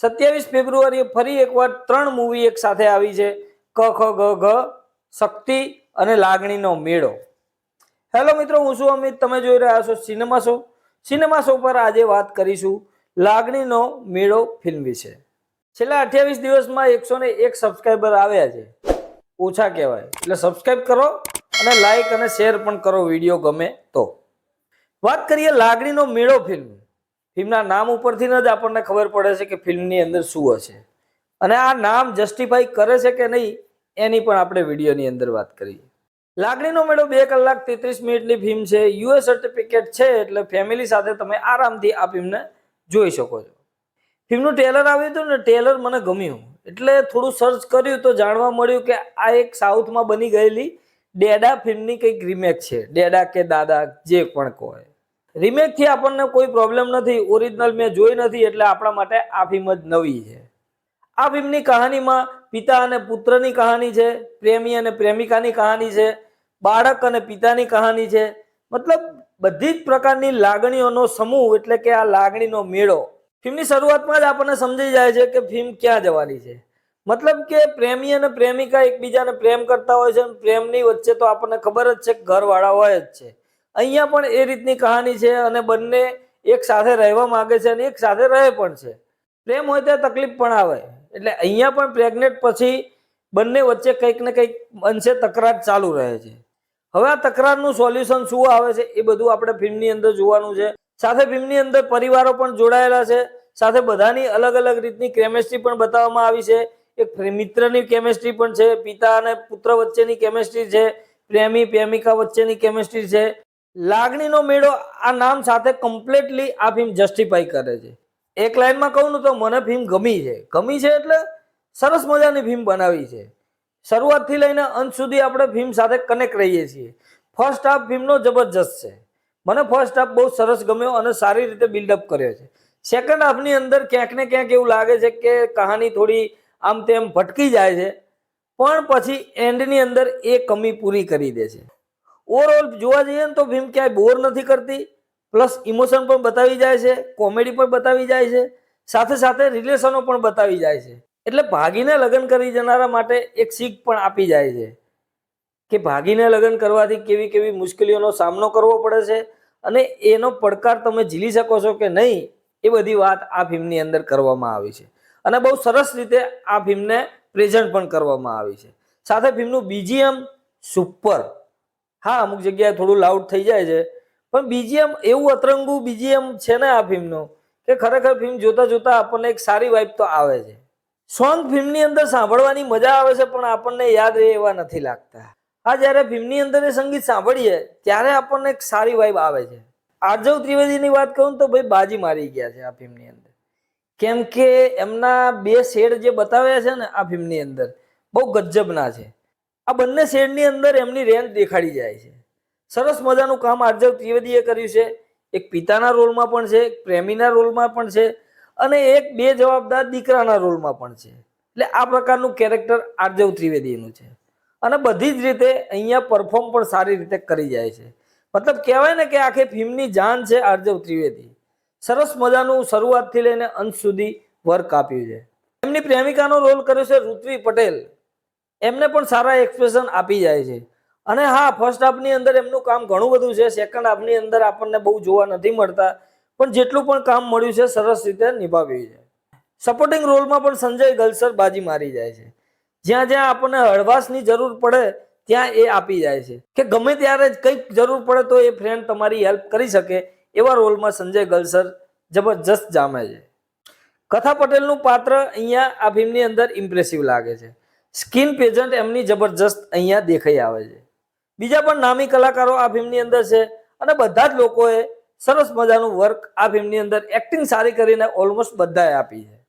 27 ફેબ્રુઆરીએ ફરી એકવાર 3 મૂવી એક સાથે આવી છે, ક ખ ગ ઘ, શક્તિ અને લાગણીનો મેળો. હેલો મિત્રો, હું છું અમિત, તમે જોઈ રહ્યા છો સિનેમા શો. સિનેમા શો પર આજે વાત કરીશું લાગણીનો મેળો ફિલ્મ વિશે. છેલ્લા 28 દિવસમાં 101 સબસ્ક્રાઈબર આવ્યા છે. ઓછા કહેવાય, એટલે સબસ્ક્રાઈબ કરો અને લાઈક અને શેર પણ કરો વિડીયો ગમે તો. વાત કરીએ લાગણીનો મેળો ફિલ્મના નામ ઉપરથી જ આપણને ખબર પડે છે કે ફિલ્મની અંદર શું હશે, અને આ નામ જસ્ટિફાઈ કરે છે કે નહીં એની પણ આપણે વિડીયોની અંદર વાત કરીએ. લાગણીનો મેળો 2 કલાક 33 મિનિટની ફિલ્મ છે. યુએસ સર્ટિફિકેટ છે, એટલે ફેમિલી સાથે તમે આરામથી આ ફિલ્મને જોઈ શકો છો. ફિલ્મનું ટ્રેલર આવ્યું હતું ને, ટ્રેલર મને ગમ્યું, એટલે થોડું સર્ચ કર્યું તો જાણવા મળ્યું કે આ એક સાઉથમાં બની ગયેલી ડેડા ફિલ્મની કંઈક રિમેક છે. ડેડા કે દાદા જે પણ કહો, રિમેકથી આપણને કોઈ પ્રોબ્લેમ નથી. ઓરિજિનલ મેં જોઈ નથી, એટલે આપણા માટે આ ફિલ્મ જ નવી છે. આ ફિલ્મની કહાનીમાં પિતા અને પુત્રની કહાની છે, પ્રેમી અને પ્રેમિકાની કહાની છે, બાળક અને પિતાની કહાની છે. મતલબ બધી જ પ્રકારની લાગણીઓનો સમૂહ, એટલે કે આ લાગણીનો મેળો. ફિલ્મની શરૂઆતમાં જ આપણને સમજી જાય છે કે ફિલ્મ ક્યાં જવાની છે. મતલબ કે પ્રેમી અને પ્રેમિકા એકબીજાને પ્રેમ કરતા હોય છે, પ્રેમની વચ્ચે તો આપણને ખબર જ છે કે ઘરવાળા હોય જ છે. અહીંયા પણ એ રીતની કહાની છે, અને બંને એક સાથે રહેવા માંગે છે અને એક સાથે રહે પણ છે. પ્રેમ હોય ત્યાં તકલીફ પણ આવે, એટલે અહીંયા પણ પ્રેગ્નેટ પછી બંને વચ્ચે કંઈક ને કંઈક અંશે તકરાર ચાલુ રહે છે. હવે આ તકરારનું સોલ્યુશન શું આવે છે એ બધું આપણે ફિલ્મની અંદર જોવાનું છે. સાથે ફિલ્મની અંદર પરિવારો પણ જોડાયેલા છે, સાથે બધાની અલગ અલગ રીતની કેમેસ્ટ્રી પણ બતાવવામાં આવી છે. એક મિત્રની કેમેસ્ટ્રી પણ છે, પિતા અને પુત્ર વચ્ચેની કેમેસ્ટ્રી છે, પ્રેમી પ્રેમિકા વચ્ચેની કેમેસ્ટ્રી છે. લાગણીનો મેળો આ નામ સાથે કમ્પ્લીટલી આ ફિલ્મ જસ્ટિફાઈ કરે છે. એક લાઈનમાં કહું ને તો મને ફિલ્મ ગમી છે એટલે સરસ મજાની ફિલ્મ બનાવી છે. શરૂઆતથી લઈને અંત સુધી આપણે ફિલ્મ સાથે કનેક્ટ રહીએ છીએ. ફર્સ્ટ હાફ ફિલ્મનો જબરજસ્ત છે. મને ફર્સ્ટ હાફ બહુ સરસ ગમ્યો અને સારી રીતે બિલ્ડઅપ કર્યો છે. સેકન્ડ હાફની અંદર ક્યાંક ને ક્યાંક એવું લાગે છે કે કહાની થોડી આમ તેમ ભટકી જાય છે, પણ પછી એન્ડની અંદર એ કમી પૂરી કરી દે છે. ઓવરઓલ જોવા જઈએ ને તો ફિલ્મ ક્યાંય બોર નથી કરતી, પ્લસ ઇમોશન પણ બતાવી જાય છે, કોમેડી પણ બતાવી જાય છે, સાથે સાથે રિલેશનો પણ બતાવી જાય છે. એટલે ભાગીને લગ્ન કરી જનારા માટે એક શીખ પણ આપી જાય છે કે ભાગીને લગ્ન કરવાથી કેવી કેવી મુશ્કેલીઓનો સામનો કરવો પડે છે, અને એનો પડકાર તમે ઝીલી શકો છો કે નહીં, એ બધી વાત આ ફિલ્મની અંદર કરવામાં આવી છે. અને બહુ સરસ રીતે આ ફિલ્મને પ્રેઝન્ટ પણ કરવામાં આવી છે. સાથે ફિલ્મનું બીજીએમ સુપર. હા, અમુક જગ્યાએ થોડું લાઉડ થઈ જાય છે, પણ બીજીએમ એવું અતરંગું બીજીએમ છે ને આ ફિલ્મનું કે ખરેખર ફિલ્મ જોતા જોતા આપણને એક સારી વાઇબ તો આવે છે. સોંગ ફિલ્મની અંદર સાંભળવાની મજા આવે છે, પણ આપણને યાદ રહે એવા નથી લાગતા. આ જ્યારે ફિલ્મની અંદર એ સંગીત સાંભળીએ ત્યારે આપણને એક સારી વાઇબ આવે છે. આર્જવ ત્રિવેદીની વાત કરું તો ભાઈ બાજી મારી ગયા છે આ ફિલ્મની અંદર, કેમ કે એમના 2 શેડ જે બતાવ્યા છે ને આ ફિલ્મની અંદર બહુ ગજબના છે. આ બંને શેડની અંદર એમની રેન્જ દેખાડી જાય છે. સરસ મજાનું કામ આર્જવ ત્રિવેદીએ કર્યું છે. એક પિતાના રોલમાં પણ છે, એક પ્રેમીના રોલમાં પણ છે, અને એક બેજવાબદાર દીકરાના રોલમાં પણ છે. એટલે આ પ્રકારનું કેરેક્ટર આર્જવ ત્રિવેદીનું છે, અને બધી જ રીતે અહીંયા પરફોર્મ પણ સારી રીતે કરી જાય છે. મતલબ કહેવાય ને કે આખી ફિલ્મની જાન છે આર્જવ ત્રિવેદી. સરસ મજાનું શરૂઆતથી લઈને અંત સુધી વર્ક આપ્યું છે. એમની પ્રેમિકાનો રોલ કર્યો છે ઋત્વી પટેલ. એમને પણ સારા એક્સપ્રેશન આપી જાય છે. અને હા, ફર્સ્ટ હાફની અંદર એમનું કામ ઘણું બધું છે, સેકન્ડ હાફની અંદર આપણને બહુ જોવા નથી મળતા, પણ જેટલું પણ કામ મળ્યું છે સરસ રીતે નિભાવ્યું છે. સપોર્ટિંગ રોલમાં પણ સંજય ગલસર બાજી મારી જાય છે. જ્યાં જ્યાં આપણને હળવાશની જરૂર પડે ત્યાં એ આપી જાય છે, કે ગમે ત્યારે કંઈક જરૂર પડે તો એ ફ્રેન્ડ તમારી હેલ્પ કરી શકે, એવા રોલમાં સંજય ગલસર જબરજસ્ત જામે છે. કથા પટેલનું પાત્ર અહીંયા આ ફિલ્મની અંદર ઇમ્પ્રેસિવ લાગે છે. સ્કિન પેજન્ટ એમની જબરજસ્ત અહીંયા દેખાઈ આવે છે. બીજા પણ નામી કલાકારો આ ફિલ્મની અંદર છે, અને બધા જ લોકોએ સરસ મજાનું વર્ક આ ફિલ્મની અંદર એક્ટિંગ સારી કરીને ઓલમોસ્ટ બધાએ આપી છે.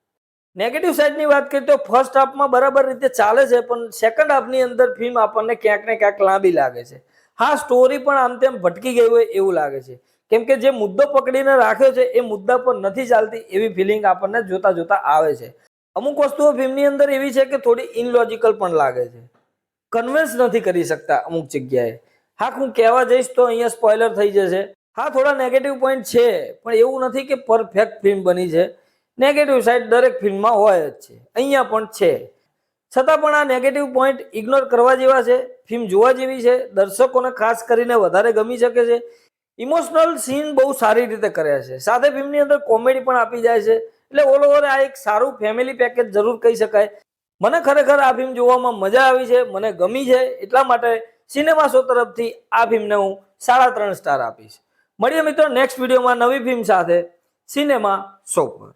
નેગેટિવ સાઈડની વાત કરીએ તો ફર્સ્ટ હાફમાં બરાબર રીતે ચાલે છે, પણ સેકન્ડ હાફની અંદર ફિલ્મ આપણને ક્યાંક ને ક્યાંક લાંબી લાગે છે. હા, સ્ટોરી પણ આમ તેમ ભટકી ગઈ હોય એવું લાગે છે, કેમ કે જે મુદ્દો પકડીને રાખ્યો છે એ મુદ્દા પર નથી ચાલતી એવી ફિલિંગ આપણને જોતા જોતા આવે છે. અમુક વસ્તુઓ ફિલ્મની અંદર એવી છે કે થોડી ઇનલોજિકલ પણ લાગે છે, કન્વિન્સ નથી કરી શકતા અમુક જગ્યાએ. હા, હું કહેવા જઈશ તો અહીંયા સ્પોઇલર થઈ જશે. હા, થોડા નેગેટિવ પોઈન્ટ છે, પણ એવું નથી કે પરફેક્ટ ફિલ્મ બની છે. નેગેટિવ સાઈડ દરેક ફિલ્મમાં હોય જ છે, અહીંયા પણ છે. છતાં પણ આ નેગેટિવ પોઈન્ટ ઇગ્નોર કરવા જેવા છે. ફિલ્મ જોવા જેવી છે, દર્શકોને ખાસ કરીને વધારે ગમી શકે છે. ઇમોશનલ સીન બહુ સારી રીતે કર્યા છે, સાથે ફિલ્મની અંદર કોમેડી પણ આપી જાય છે. એટલે ઓલ ઓવર આ એક સારું ફેમિલી પેકેજ જરૂર કહી શકાય. મને ખરેખર આ ફિલ્મ જોવામાં મજા આવી છે, મને ગમી છે. એટલા માટે સિનેમા શો તરફથી આ ફિલ્મને હું 3.5 સ્ટાર આપીશ. મળીએ મિત્રો નેક્સ્ટ વિડીયોમાં નવી ફિલ્મ સાથે સિનેમા શો પર.